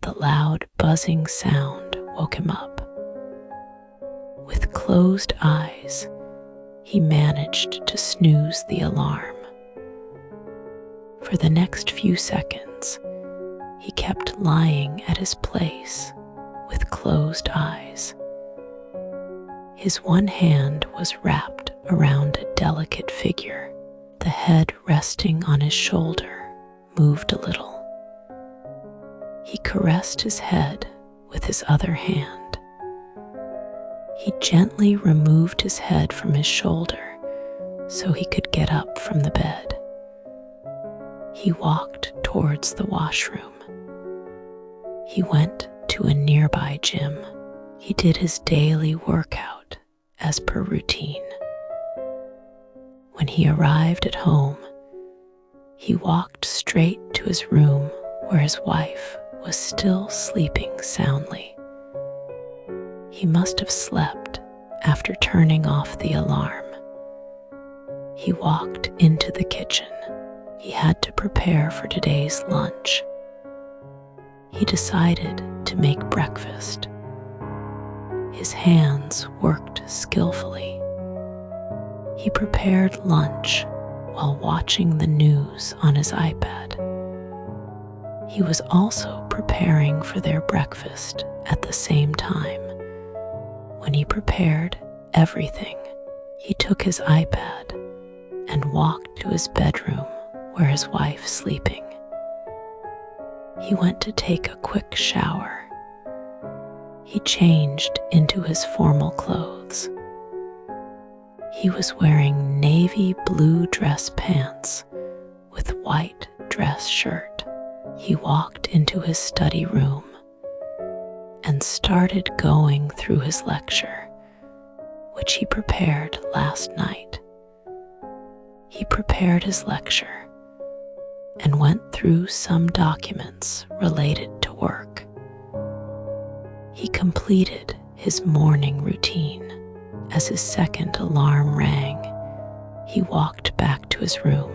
The loud buzzing sound woke him up. With closed eyes, he managed to snooze the alarm. For the next few seconds, he kept lying at his place with closed eyes. His one hand was wrapped around a delicate figure. The head resting on his shoulder moved a little. He caressed his head with his other hand. He gently removed his head from his shoulder so he could get up from the bed. He walked towards the washroom. He went to a nearby gym. He did his daily workout as per routine. When he arrived at home, he walked straight to his room where his wife was still sleeping soundly. He must have slept after turning off the alarm. He walked into the kitchen. He had to prepare for today's lunch. He decided to make breakfast. His hands worked skillfully. He prepared lunch while watching the news on his iPad. He was also preparing for their breakfast at the same time. When he prepared everything, he took his iPad and walked to his bedroom where his wife was sleeping. He went to take a quick shower. He changed into his formal clothes. He was wearing navy blue dress pants with white dress shirt. He walked into his study room and started going through his lecture, which he prepared last night. He prepared his lecture and went through some documents related to work. He completed his morning routine. As his second alarm rang, he walked back to his room.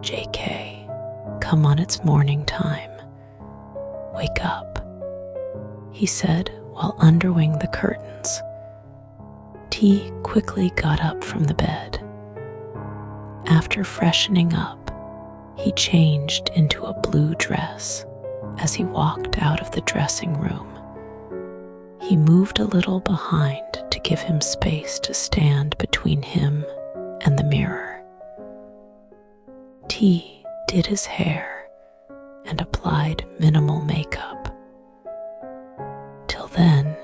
JK, come on, it's morning time. Wake up, he said while undoing the curtains. T quickly got up from the bed. After freshening up, he changed into a blue dress. As he walked out of the dressing room, he moved a little behind to give him space to stand between him and the mirror. T did his hair and applied minimal makeup. Till then,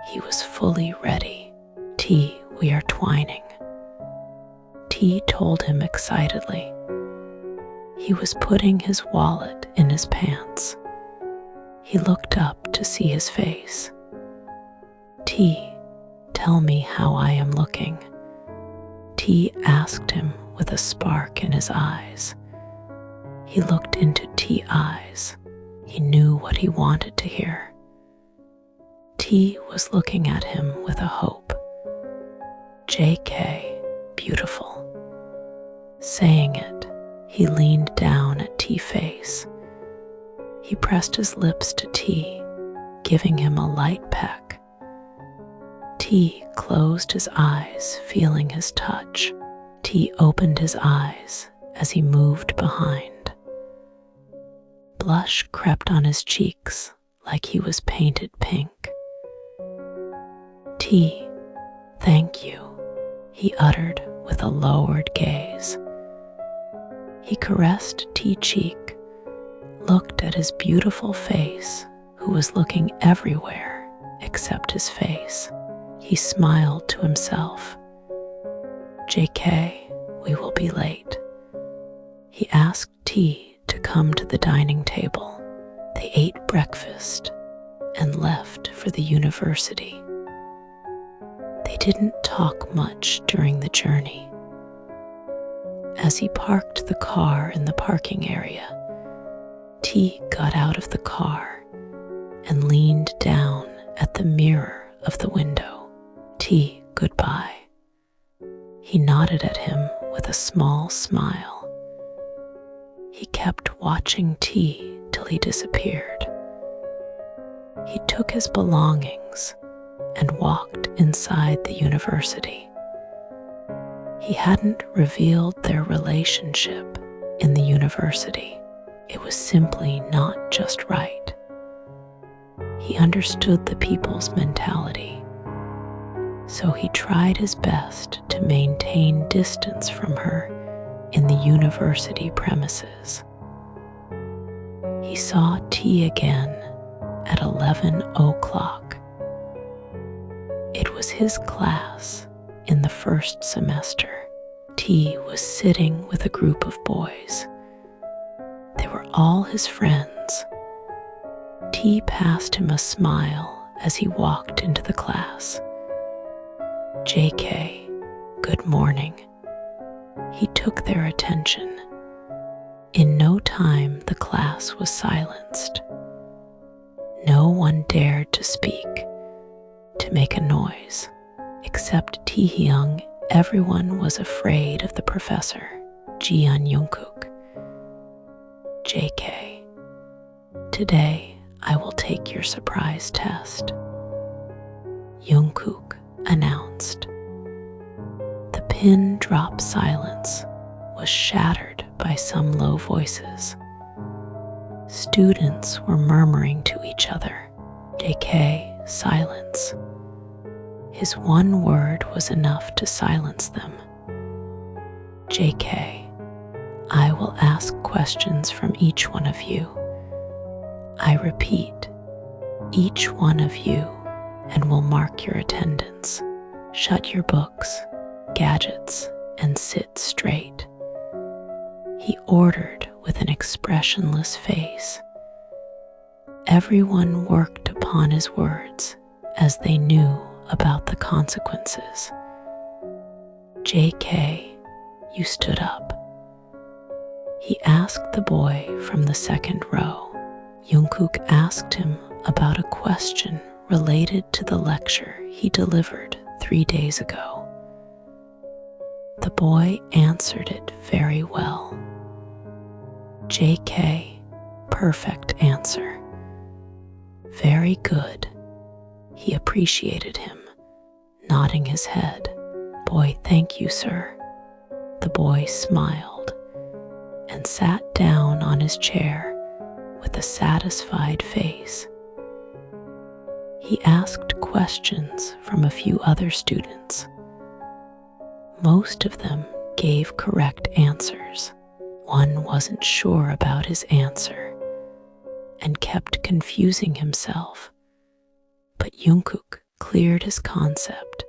he was fully ready. T, we are twining, T told him excitedly. He was putting his wallet in his pants. He looked up to see his face. T, tell me how I am looking, T asked him with a spark in his eyes. He looked into T's eyes. He knew what he wanted to hear. T was looking at him with a hope. JK, beautiful. Saying it, he leaned down at T's face. He pressed his lips to T, giving him a light peck. T closed his eyes, feeling his touch. T opened his eyes as he moved behind. Blush crept on his cheeks like he was painted pink. T, thank you, he uttered with a lowered gaze. He caressed T's cheek, looked at his beautiful face, who was looking everywhere except his face. He smiled to himself. JK, we will be late. He asked T to come to the dining table. They ate breakfast and left for the university. They didn't talk much during the journey. As he parked the car in the parking area, T got out of the car and leaned down at the mirror of the window. T, goodbye. He nodded at him with a small smile. He kept watching T till he disappeared. He took his belongings and walked inside the university. He hadn't revealed their relationship in the university. It was simply not just right. He understood the people's mentality, so he tried his best to maintain distance from her in the university premises. He saw T again at 11 o'clock. It was his class in the first semester. T was sitting with a group of boys. They were all his friends. T passed him a smile as he walked into the class. JK, good morning. He took their attention. In no time, the class was silenced. No one dared to speak, to make a noise. Except Taehyung, everyone was afraid of the professor, Jian Jungkook. JK, today I will take your surprise test, Jungkook announced. The pin drop silence was shattered by some low voices. Students were murmuring to each other, JK, silence. His one word was enough to silence them. JK, I will ask questions from each one of you. I repeat, each one of you, and will mark your attendance. Shut your books, gadgets, and sit straight. He ordered with an expressionless face. Everyone worked upon his words as they knew about the consequences. JK, you stood up. He asked the boy from the second row. Jungkook asked him about a question related to the lecture he delivered 3 days ago. The boy answered it very well. JK, perfect answer. Very good. He appreciated him, nodding his head. Boy, thank you, sir. The boy smiled and sat down on his chair with a satisfied face. He asked questions from a few other students. Most of them gave correct answers. One wasn't sure about his answer and kept confusing himself. But Jungkook cleared his concept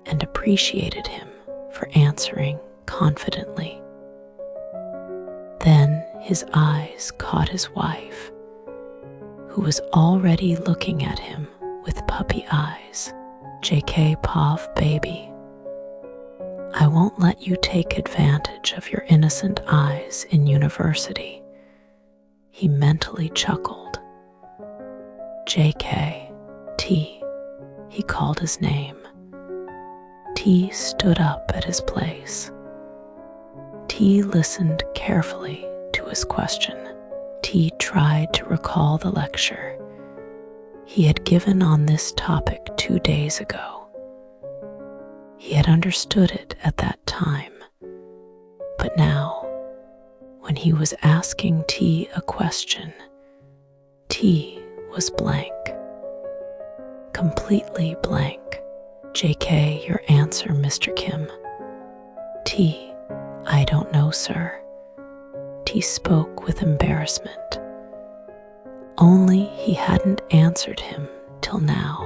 and appreciated him for answering confidently. Then his eyes caught his wife, who was already looking at him with puppy eyes. JK Pav, baby, I won't let you take advantage of your innocent eyes in university. He mentally chuckled. JK, T, he called his name. T stood up at his place. T listened carefully to his question. T tried to recall the lecture he had given on this topic 2 days ago. He had understood it at that time, but now, when he was asking T a question, T was blank. Completely blank. JK, your answer, Mr. Kim. T, I don't know, sir. T spoke with embarrassment. Only he hadn't answered him till now.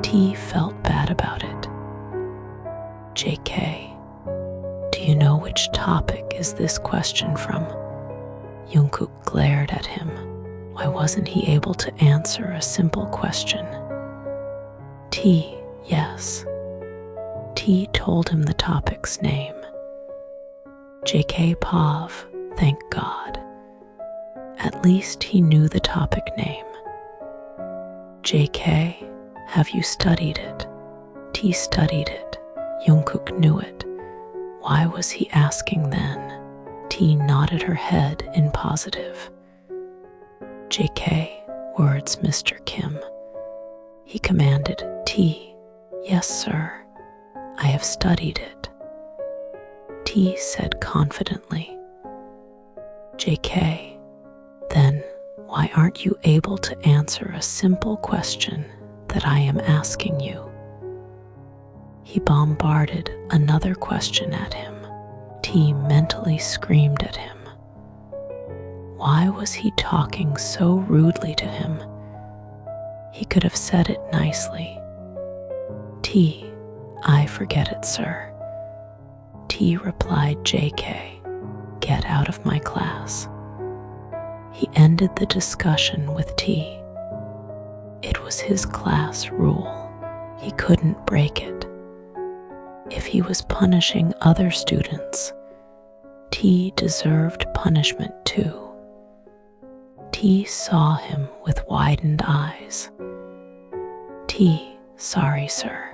T felt bad about it. JK, do you know which topic is this question from? Jungkook glared at him. Why wasn't he able to answer a simple question? T, yes. T told him the topic's name. JK Pav, thank God. At least he knew the topic name. JK, have you studied it? T studied it. Jungkook knew it. Why was he asking then? T nodded her head in positive. JK, words Mr. Kim. He commanded. T, yes, sir. I have studied it. T said confidently. JK, then why aren't you able to answer a simple question that I am asking you? He bombarded another question at him. T mentally screamed at him. Why was he talking so rudely to him? He could have said it nicely. T, I forget it, sir. T replied. JK, get out of my class. He ended the discussion with T. It was his class rule. He couldn't break it. If he was punishing other students, T deserved punishment too. T saw him with widened eyes. T, sorry, sir.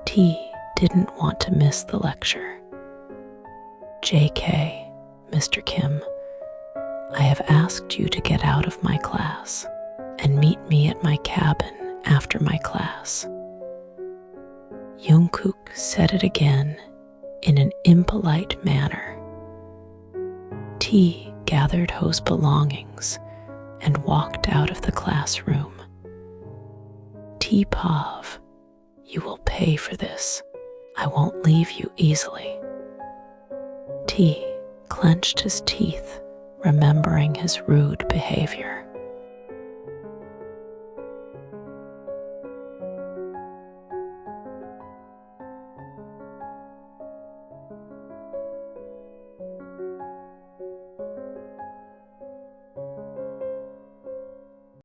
T didn't want to miss the lecture. JK, Mr. Kim, I have asked you to get out of my class and meet me at my cabin after my class. Jungkook said it again in an impolite manner. T gathered Ho's belongings and walked out of the classroom. T Pav, you will pay for this. I won't leave you easily. T clenched his teeth, remembering his rude behavior.